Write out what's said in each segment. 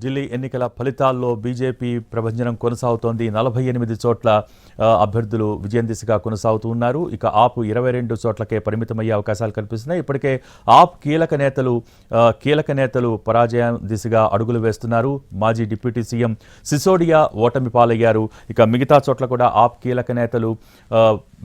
ఢిల్లీ ఎన్నికల ఫలితాల్లో బీజేపీ ప్రభంజనం కొనసాగుతోంది. 48 చోట్ల అభ్యర్థులు విజయం దిశగా కొనసాగుతూ ఉన్నారు. ఇక ఆప్ 22 చోట్లకే పరిమితమయ్యే అవకాశాలు కనిపిస్తున్నాయి. ఇప్పటికే ఆప్ కీలక నేతలు పరాజయం దిశగా అడుగులు వేస్తున్నారు. మాజీ డిప్యూటీ సీఎం సిసోడియా ఓటమి పాలయ్యారు. ఇక మిగతా చోట్ల కూడా ఆప్ కీలక నేతలు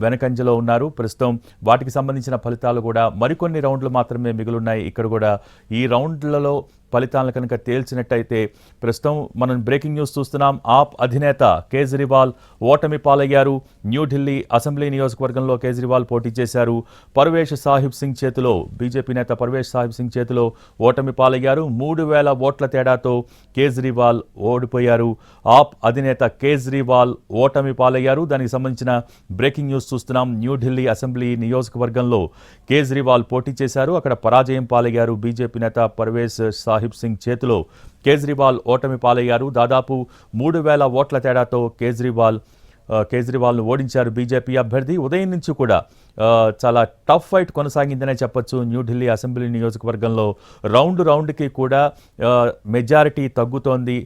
వెనకంజలో ఉన్నారు. ప్రస్తుతం వాటికి సంబంధించిన ఫలితాలు కూడా మరికొన్ని రౌండ్లు మాత్రమే మిగులున్నాయి. ఇక్కడ కూడా ఈ రౌండ్లలో ఫలితాలను కనుక తేల్చినట్టయితే ప్రస్తుతం మనం బ్రేకింగ్ న్యూస్ చూస్తున్నాం. ఆప్ అధినేత కేజ్రీవాల్ ఓటమి పాలయ్యారు. న్యూఢిల్లీ అసెంబ్లీ నియోజకవర్గంలో కేజ్రీవాల్ పోటీ చేశారు. పర్వేష్ సాహిబ్ సింగ్ చేతిలో బీజేపీ నేత పర్వేష్ సాహిబ్ సింగ్ చేతిలో ఓటమి పాలయ్యారు. 3000 ఓట్ల తేడాతో కేజ్రీవాల్ ఓడిపోయారు. ఆప్ అధినేత కేజ్రీవాల్ ఓటమి పాలయ్యారు. దానికి సంబంధించిన బ్రేకింగ్ న్యూస్ చూస్తున్నాం. న్యూఢిల్లీ అసెంబ్లీ నియోజకవర్గంలో కేజ్రీవాల్ పోటీ చేశారు. అక్కడ పరాజయం పాలయ్యారు. బీజేపీ నేత పర్వేష్ సాహిబ్ సింగ్ చేతిలో కేజ్రీవాల్ ఓటమి పాలయ్యారు. దాదాపు 3000 ఓట్ల తేడాతో కేజ్రీవాల్ను ఓడించారు బీజేపీ అభ్యర్థి. ఉదయం నుంచి కూడా చాలా టఫ్ ఫైట్ కొనసాగిందనే చెప్పొచ్చు. న్యూఢిల్లీ అసెంబ్లీ నియోజకవర్గంలో రౌండ్కి కూడా మెజారిటీ తగ్గుతోంది.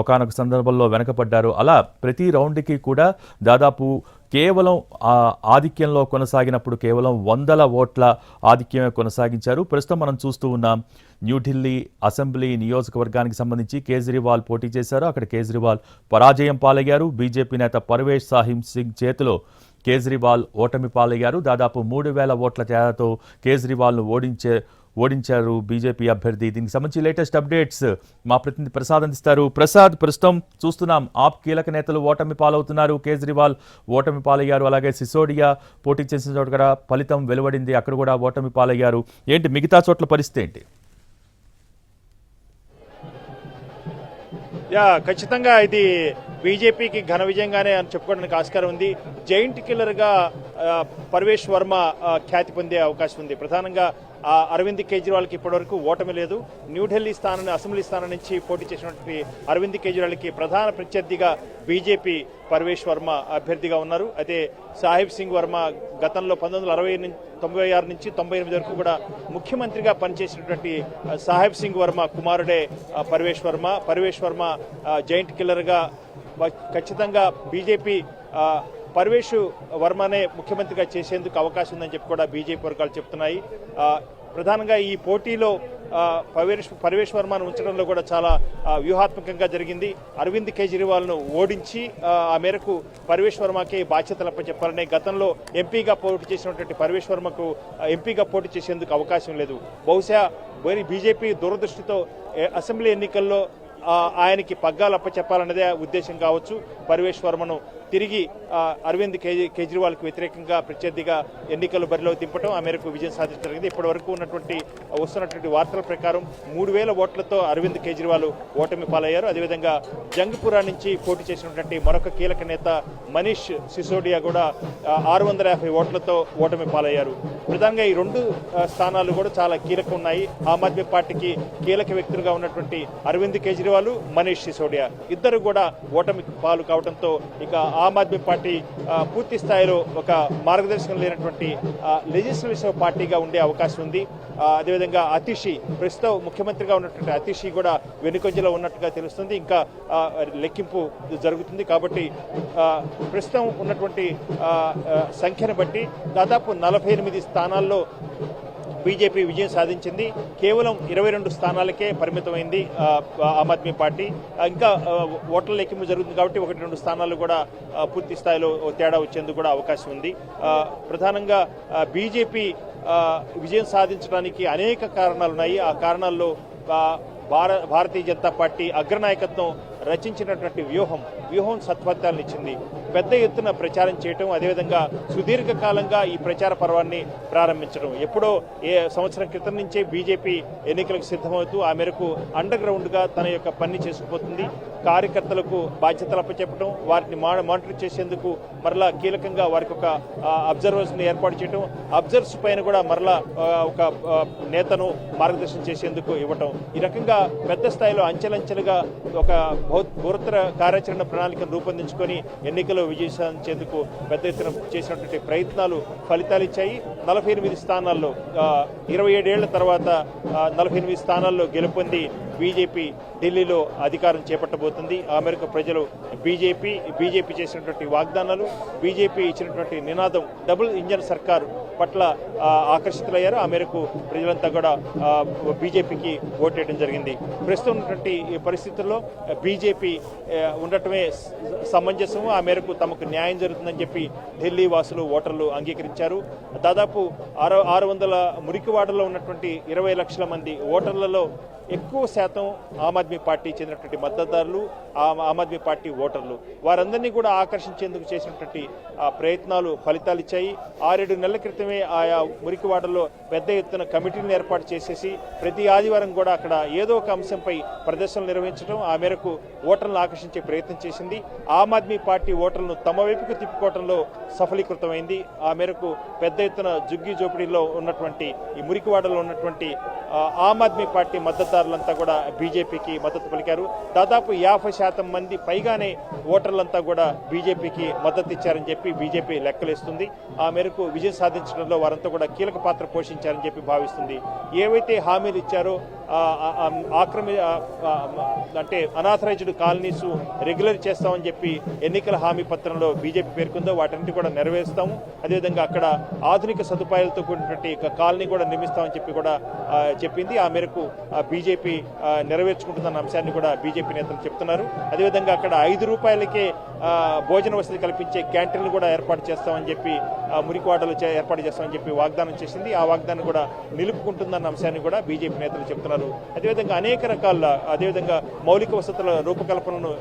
ఒకానొక సందర్భంలో వెనకపడ్డారు. అలా ప్రతి రౌండ్కి కూడా దాదాపు కేవలం ఆధిక్యంలో కొనసాగినప్పుడు కేవలం 100 ఓట్ల ఆధిక్యమే కొనసాగించారు. ప్రస్తుతం మనం చూస్తూ ఉన్నాం. న్యూఢిల్లీ అసెంబ్లీ నియోజకవర్గానికి సంబంధించి కేజ్రీవాల్ పోటీ చేశారు. అక్కడ కేజ్రీవాల్ పరాజయం పాలయ్యారు. బీజేపీ నేత పర్వేష్ సాహిబ్ సింగ్ చేతిలో కేజ్రీవాల్ ఓటమి పాలయ్యారు. దాదాపు 3000 ఓట్ల తేడాతో కేజ్రీవాల్ను ఓడించారు బీజేపీ అభ్యర్థి. దీనికి సంబంధించి లేటెస్ట్ అప్డేట్స్ మా ప్రతినిధి ప్రసాద్ అందిస్తారు. ప్రసాద్, ప్రస్తుతం చూస్తున్నాం ఆప్ కీలక నేతలు ఓటమి పాలవుతున్నారు. కేజ్రీవాల్ ఓటమి పాలయ్యారు. అలాగే సిసోడియా పోటీ చేసిన చోట కూడా ఫలితం వెలువడింది. అక్కడ కూడా ఓటమి పాలయ్యారు. ఏంటి మిగతా చోట్ల పరిస్థితి ఏంటి? ఖచ్చితంగా ఇది బీజేపీకి ఘన విజయంగానే అని చెప్పుకోవడానికి ఆస్కారం ఉంది. జైంట్ కిల్లర్గా పర్వేష్ వర్మ ఖ్యాతి పొందే అవకాశం ఉంది. ప్రధానంగా అరవింద్ కేజ్రీవాల్కి ఇప్పటివరకు ఓటమి లేదు. న్యూఢిల్లీ అసెంబ్లీ స్థానం నుంచి పోటీ చేసినటువంటి అరవింద్ కేజ్రీవాల్కి ప్రధాన ప్రత్యర్థిగా బీజేపీ పర్వేష్ వర్మ అభ్యర్థిగా ఉన్నారు. అయితే సాహిబ్ సింగ్ వర్మ గతంలో 1996 నుంచి 98 వరకు కూడా ముఖ్యమంత్రిగా పనిచేసినటువంటి సాహిబ్ సింగ్ వర్మ కుమారుడే పర్వేష్ వర్మ జైంట్ కిల్లర్గా ఖచ్చితంగా బీజేపీ పర్వేష్ వర్మనే ముఖ్యమంత్రిగా చేసేందుకు అవకాశం ఉందని చెప్పి కూడా బీజేపీ వర్గాలు చెప్తున్నాయి. ప్రధానంగా ఈ పోటీలో పర్వేష్ వర్మను ఉంచడంలో కూడా చాలా వ్యూహాత్మకంగా జరిగింది. అరవింద్ కేజ్రీవాల్ను ఓడించి ఆ మేరకు పర్వేష్ వర్మకి బాధ్యతలు అప్పచెప్పాలని గతంలో ఎంపీగా పోటీ చేసినటువంటి పర్వేష్ వర్మకు ఎంపీగా పోటీ చేసేందుకు అవకాశం లేదు. బహుశా బీజేపీ దూరదృష్టితో అసెంబ్లీ ఎన్నికల్లో ఆయనకి పగ్గాలు అప్పచెప్పాలన్నదే ఉద్దేశం కావచ్చు. పర్వేష్ వర్మను తిరిగి అరవింద్ కేజ్రీవాల్కు వ్యతిరేకంగా ప్రత్యర్థిగా ఎన్నికలు బరిలో దింపడం ఆ మేరకు విజయం సాధించడం జరిగింది. ఇప్పటి వరకు వస్తున్నటువంటి వార్తల ప్రకారం 3000 ఓట్లతో అరవింద్ కేజ్రీవాల్ ఓటమి పాలయ్యారు. అదేవిధంగా జంగ్పురా నుంచి పోటీ చేసినటువంటి మరొక కీలక నేత మనీష్ సిసోడియా కూడా 650 ఓట్లతో ఓటమి పాలయ్యారు. ప్రధానంగా ఈ 2 స్థానాలు కూడా చాలా కీలకం ఉన్నాయి. ఆమ్ ఆద్మీ పార్టీకి కీలక వ్యక్తులుగా ఉన్నటువంటి అరవింద్ కేజ్రీవాల్, మనీష్ సిసోడియా ఇద్దరు కూడా ఓటమి పాలు కావడంతో ఇక ఆమ్ ఆద్మీ పార్టీ పూర్తి స్థాయిలో ఒక మార్గదర్శకం లేనటువంటి లెజిస్లేటివ్ పార్టీగా ఉండే అవకాశం ఉంది. అదేవిధంగా అతిషి ప్రస్తుతం ముఖ్యమంత్రిగా ఉన్నటువంటి అతిషి కూడా వెనుకొంజలో ఉన్నట్టుగా తెలుస్తుంది. ఇంకా లెక్కింపు జరుగుతుంది. కాబట్టి ప్రస్తుతం ఉన్నటువంటి సంఖ్యను బట్టి దాదాపు 48 స్థానాల్లో బీజేపీ విజయం సాధించింది. కేవలం 22 స్థానాలకే పరిమితమైంది ఆమ్ ఆద్మీ పార్టీ. ఇంకా ఓట్ల లెక్కింపు జరుగుతుంది కాబట్టి 1-2 స్థానాలు కూడా పూర్తి స్థాయిలో తేడా వచ్చేందుకు కూడా అవకాశం ఉంది. ప్రధానంగా బీజేపీ విజయం సాధించడానికి అనేక కారణాలు ఉన్నాయి. ఆ కారణాల్లో భారతీయ జనతా పార్టీ అగ్రనాయకత్వం రచించినటువంటి వ్యూహం సత్ఫలితాలను ఇచ్చింది. పెద్ద ఎత్తున ప్రచారం చేయటం, అదేవిధంగా సుదీర్ఘకాలంగా ఈ ప్రచార పర్వాన్ని ప్రారంభించడం. ఎప్పుడో సంవత్సరం క్రితం నుంచే బీజేపీ ఎన్నికలకు సిద్ధమవుతూ ఆ మేరకు అండర్ గ్రౌండ్గా తన యొక్క పని చేసుకుపోతుంది. కార్యకర్తలకు బాధ్యతలు అప్పచెప్పడం, వారిని మానిటర్ చేసేందుకు మరలా కీలకంగా వారికి ఒక అబ్జర్వర్స్ని ఏర్పాటు చేయడం, అబ్జర్వర్స్ పైన కూడా మరలా ఒక నేతను మార్గదర్శనం చేసేందుకు ఇవ్వటం. ఈ రకంగా పెద్ద స్థాయిలో అంచెలంచెలుగా ఒక బృహత్తర కార్యాచరణ ప్రణాళికను రూపొందించుకొని ఎన్నికల్లో విజయం సాధించేందుకు పెద్ద ఎత్తున చేసినటువంటి ప్రయత్నాలు ఫలితాలు ఇచ్చాయి. 48 స్థానాల్లో 27 ఏళ్ల తర్వాత 48 స్థానాల్లో గెలుపొంది బీజేపీ ఢిల్లీలో అధికారం చేపట్టబోతుంది. ఆ మేరకు ప్రజలు బీజేపీ చేసినటువంటి వాగ్దానాలు, బీజేపీ ఇచ్చినటువంటి నినాదం డబుల్ ఇంజన్ సర్కార్ పట్ల ఆకర్షితులయ్యారు. ఆ మేరకు ప్రజలంతా కూడా బీజేపీకి ఓటేయడం జరిగింది. ప్రస్తుతం ఉన్నటువంటి పరిస్థితుల్లో బీజేపీ ఉండటమే సమంజసము. ఆ మేరకు తమకు న్యాయం జరుగుతుందని చెప్పి ఢిల్లీ వాసులు ఓటర్లు అంగీకరించారు. దాదాపు 600 మురికివాడలో ఉన్నటువంటి 20 లక్షల మంది ఓటర్లలో ఎక్కువ శాతం ఆమ్ ఆద్మీ పార్టీ చెందినటువంటి మద్దతుదారులు, ఆమ్ ఆద్మీ పార్టీ ఓటర్లు. వారందరినీ కూడా ఆకర్షించేందుకు చేసినటువంటి ప్రయత్నాలు ఫలితాలు ఇచ్చాయి. 6-7 నెలల క్రితమే ఆయా మురికివాడల్లో పెద్ద ఎత్తున కమిటీలను ఏర్పాటు చేసేసి ప్రతి ఆదివారం కూడా అక్కడ ఏదో ఒక అంశంపై ప్రదర్శనలు నిర్వహించడం, ఆ మేరకు ఓటర్లను ఆకర్షించే ప్రయత్నం చేసింది. ఆమ్ ఆద్మీ పార్టీ ఓటర్లను తమ వైపుకు తిప్పుకోవడంలో సఫలీకృతమైంది. ఆ మేరకు పెద్ద ఎత్తున జుగ్గి జోపిడీలో ఉన్నటువంటి ఈ మురికివాడలో ఉన్నటువంటి ఆమ్ ఆద్మీ పార్టీ మద్దతుదారులంతా కూడా బీజేపీకి మద్దతు పలికారు. దాదాపు 50% మంది పైగానే ఓటర్లంతా కూడా బీజేపీకి మద్దతు ఇచ్చారని చెప్పి బీజేపీ లెక్కలేస్తుంది. ఆ మేరకు విజయం సాధించడంలో వారంతా కూడా కీలక పాత్ర పోషించారని చెప్పి భావిస్తుంది. ఏవైతే హామీలు ఇచ్చారో అంటే అనాథరైజ్డ్ కాలనీస్ రెగ్యులర్ చేస్తామని చెప్పి ఎన్నికల హామీ పత్రంలో బీజేపీ పేర్కొందో వాటన్నిటి కూడా నెరవేరుస్తాము. అదేవిధంగా అక్కడ ఆధునిక సదుపాయాలతో కూడినటువంటి కాలనీ కూడా నిర్మిస్తామని చెప్పి కూడా చెప్పింది. ఆ మేరకు బీజేపీ నెరవేర్చుకుంటుందన్న అంశాన్ని కూడా బీజేపీ నేతలు చెప్తున్నారు. అదేవిధంగా అక్కడ 5 రూపాయలకే భోజన వసతి కల్పించే క్యాంటీన్లు కూడా ఏర్పాటు చేస్తామని చెప్పి మురికివాడలు ఏర్పాటు చేస్తామని చెప్పి వాగ్దానం చేసింది. ఆ వాగ్దానం కూడా నిలుపుకుంటుందన్న అంశాన్ని కూడా బీజేపీ నేతలు చెప్తున్నారు. అదేవిధంగా అనేక రకాల మౌలిక వసతుల రూపకల్పనను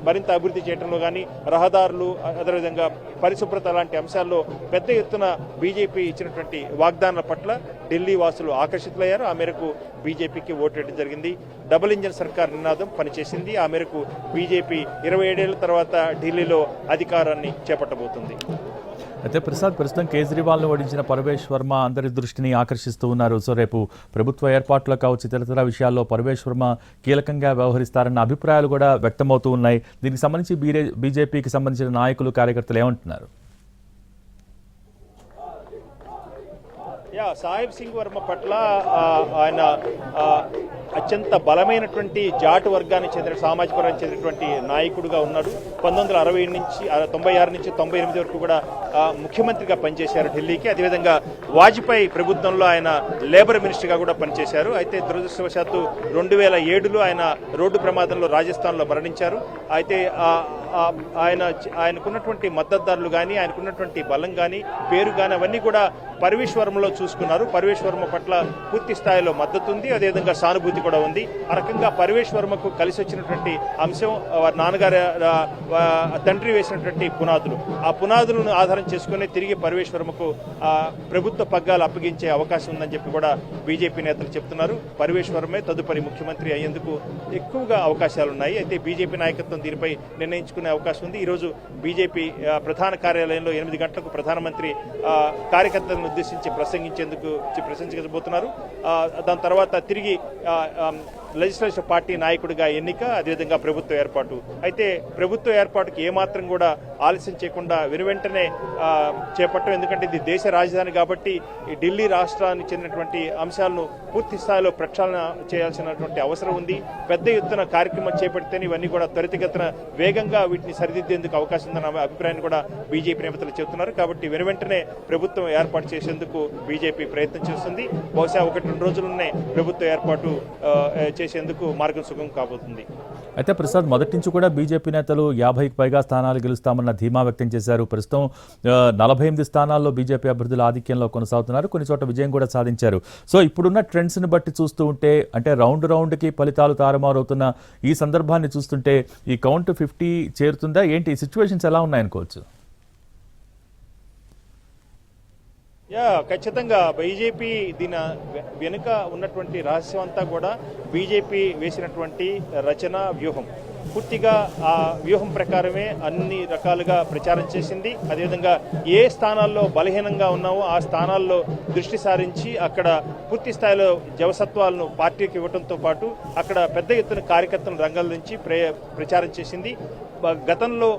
మరింత అభివృద్ధి చేయడంలో కానీ, రహదారులు, అదేవిధంగా పరిశుభ్రత లాంటి అంశాల్లో పెద్ద ఎత్తున బీజేపీ ఇచ్చినటువంటి వాగ్దానాల పట్ల ఢిల్లీ వాసులు ఆకర్షితులయ్యారు. ఆ మేరకు బీజేపీకి ఓటేయడం జరిగింది. డబుల్ ఇంజన్ సర్కార్ నినాదం పనిచేసింది. ఆ మేరకు బీజేపీ 27 ఏళ్ల తర్వాత ఢిల్లీలో అధికారాన్ని చేపట్టబోతుంది. అయితే ప్రస్తుతం కేజ్రీవాల్ను ఓడించిన పరమేష్ వర్మ అందరి దృష్టిని ఆకర్షిస్తూ ఉన్నారు. సో రేపు ప్రభుత్వ ఏర్పాట్లు కావచ్చు, ఇతరతర విషయాల్లో పరమేష్ వర్మ కీలకంగా వ్యవహరిస్తారన్న అభిప్రాయాలు కూడా వ్యక్తమవుతూ ఉన్నాయి. దీనికి సంబంధించి బీజేపీకి సంబంధించిన నాయకులు, కార్యకర్తలు ఏమంటున్నారు? సాహిబ్ సింగ్ వర్మ పట్ల ఆయన అత్యంత బలమైనటువంటి జాటు వర్గానికి చెందిన, సామాజిక వర్గానికి చెందినటువంటి నాయకుడుగా ఉన్నాడు. 1996 నుంచి 98 వరకు కూడా ముఖ్యమంత్రిగా పనిచేశారు ఢిల్లీకి. అదేవిధంగా వాజ్పేయి ప్రభుత్వంలో ఆయన లేబర్ మినిస్టర్గా కూడా పనిచేశారు. అయితే దురదృష్టవశాత్తు 2007లో ఆయన రోడ్డు ప్రమాదంలో రాజస్థాన్లో మరణించారు. అయితే ఆయనకున్నటువంటి మద్దతుదారులు కానీ, ఆయనకున్నటువంటి బలం కానీ, పేరు కానీ అవన్నీ కూడా పరమేష్ వర్మలో చూసుకున్నారు. పరమేష్ వర్మ పట్ల పూర్తి స్థాయిలో మద్దతు ఉంది, అదేవిధంగా సానుభూతి కూడా ఉంది. ఆ రకంగా పరమేష్ వర్మకు కలిసి వచ్చినటువంటి అంశం వారి నాన్నగారి తండ్రి వేసినటువంటి పునాదులు. ఆ పునాదులను ఆధారం చేసుకుని తిరిగి పరమేష్ వర్మకు ప్రభుత్వ పగ్గాలు అప్పగించే అవకాశం ఉందని చెప్పి కూడా బీజేపీ నేతలు చెప్తున్నారు. పరమేష్ వర్మే తదుపరి ముఖ్యమంత్రి అయ్యేందుకు ఎక్కువగా అవకాశాలున్నాయి. అయితే బీజేపీ నాయకత్వం దీనిపై నిర్ణయించుకునే అవకాశం ఉంది. ఈరోజు బీజేపీ ప్రధాన కార్యాలయంలో 8 గంటలకు ప్రధానమంత్రి కార్యకర్తలను ఉద్దేశించి ప్రసంగించబోతున్నారు. దాని తర్వాత తిరిగి లెజిస్లేటివ్ పార్టీ నాయకుడిగా ఎన్నిక, అదేవిధంగా ప్రభుత్వ ఏర్పాటు. అయితే ప్రభుత్వ ఏర్పాటుకి ఏమాత్రం కూడా ఆలస్యం చేయకుండా వెనువెంటనే చేపట్టం. ఎందుకంటే ఇది దేశ రాజధాని కాబట్టి ఈ ఢిల్లీ రాష్ట్రానికి చెందినటువంటి అంశాలను పూర్తి స్థాయిలో ప్రక్షాళన చేయాల్సినటువంటి అవసరం ఉంది. పెద్ద ఎత్తున కార్యక్రమం చేపడితేనే ఇవన్నీ కూడా త్వరితగతిన వేగంగా వీటిని సరిదిద్దేందుకు అవకాశం ఉందన్న అభిప్రాయాన్ని కూడా బీజేపీ నేతలు చెబుతున్నారు. కాబట్టి వెనువెంటనే ప్రభుత్వం ఏర్పాటు చేసేందుకు బీజేపీ ప్రయత్నం చేస్తుంది. బహుశా 1-2 రోజుల్లోనే ప్రభుత్వ ఏర్పాటు చేసేందుకు మార్గం సుగం కాబోతుంది. అయితే ప్రసాద్, మొదటి నుంచి కూడా బీజేపీ నేతలు 50కి పైగా స్థానాలు గెలుస్తామన్న ధీమా వ్యక్తం చేశారు. ప్రస్తుతం 48 స్థానాల్లో బీజేపీ అభ్యర్థుల ఆధిక్యంలో కొనసాగుతున్నారు. కొన్ని చోట్ల విజయం కూడా సాధించారు. సో ఇప్పుడున్న ట్రెండ్స్ని బట్టి చూస్తూ ఉంటే, అంటే రౌండ్కి ఫలితాలు తారుమారవుతున్న ఈ సందర్భాన్ని చూస్తుంటే ఈ కౌంట్ 50 చేరుతుందా ఏంటి? ఈ సిచ్యువేషన్స్ ఎలా ఉన్నాయనుకోవచ్చు? ఖచ్చితంగా బీజేపీ దీని వెనుక ఉన్నటువంటి రహస్యం అంతా కూడా బీజేపీ వేసినటువంటి రచన వ్యూహం. పూర్తిగా ఆ వ్యూహం ప్రకారమే అన్ని రకాలుగా ప్రచారం చేసింది. అదేవిధంగా ఏ స్థానాల్లో బలహీనంగా ఉన్నామో ఆ స్థానాల్లో దృష్టి సారించి అక్కడ పూర్తి స్థాయిలో జవసత్వాలను పార్టీకి ఇవ్వడంతో పాటు అక్కడ పెద్ద ఎత్తున కార్యకర్తలను రంగాల నుంచి ప్రచారం చేసింది. గతంలో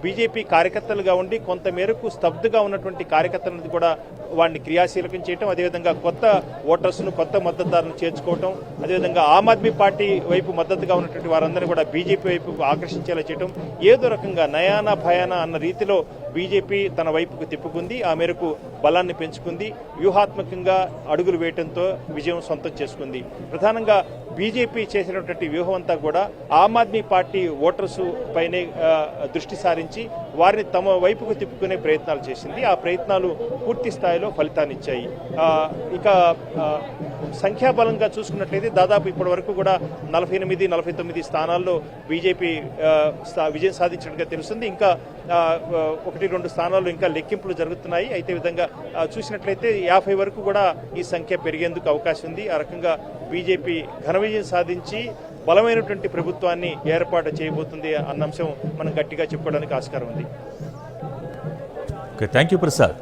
బీజేపీ కార్యకర్తలుగా ఉండి కొంత మేరకు స్తబ్దుగా ఉన్నటువంటి కార్యకర్తలను కూడా వాడిని క్రియాశీలకం చేయటం, అదేవిధంగా కొత్త ఓటర్స్ను కొత్త మద్దతుదారులను చేర్చుకోవటం, అదేవిధంగా ఆమ్ ఆద్మీ పార్టీ వైపు మద్దతుగా ఉన్నటువంటి వారందరినీ కూడా బీజేపీ వైపు ఆకర్షించేలా చేయటం, ఏదో రకంగా నయానా భయానా అన్న రీతిలో బీజేపీ తన వైపుకు తిప్పుకుంది. ఆ మేరకు బలాన్ని పెంచుకుంది, వ్యూహాత్మకంగా అడుగులు వేయడంతో విజయం సొంతం చేసుకుంది. ప్రధానంగా బీజేపీ చేసినటువంటి వ్యూహం అంతా కూడా ఆమ్ ఆద్మీ పార్టీ ఓటర్స్ పైనే దృష్టి సారించి వారిని తమ వైపుకు తిప్పుకునే ప్రయత్నాలు చేసింది. ఆ ప్రయత్నాలు పూర్తి స్థాయిలో ఫలితాన్ని ఇచ్చాయి. ఇక సంఖ్యాబలంగా చూసుకున్నట్లయితే దాదాపు ఇప్పటి వరకు కూడా 48-49 స్థానాల్లో బీజేపీ విజయం సాధించినట్టుగా తెలుస్తుంది. ఇంకా 1-2 స్థానాల్లో ఇంకా లెక్కింపులు జరుగుతున్నాయి. అయితే విధంగా చూసినట్లయితే 50 వరకు కూడా ఈ సంఖ్య పెరిగేందుకు అవకాశం ఉంది. ఆ రకంగా బీజేపీ ఘన విజయం సాధించి బలమైనటువంటి ప్రభుత్వాన్ని ఏర్పాటు చేయబోతుంది అన్న అంశం మనం గట్టిగా చెప్పుకోవడానికి ఆస్కారం ఉంది. Thank you Prasad.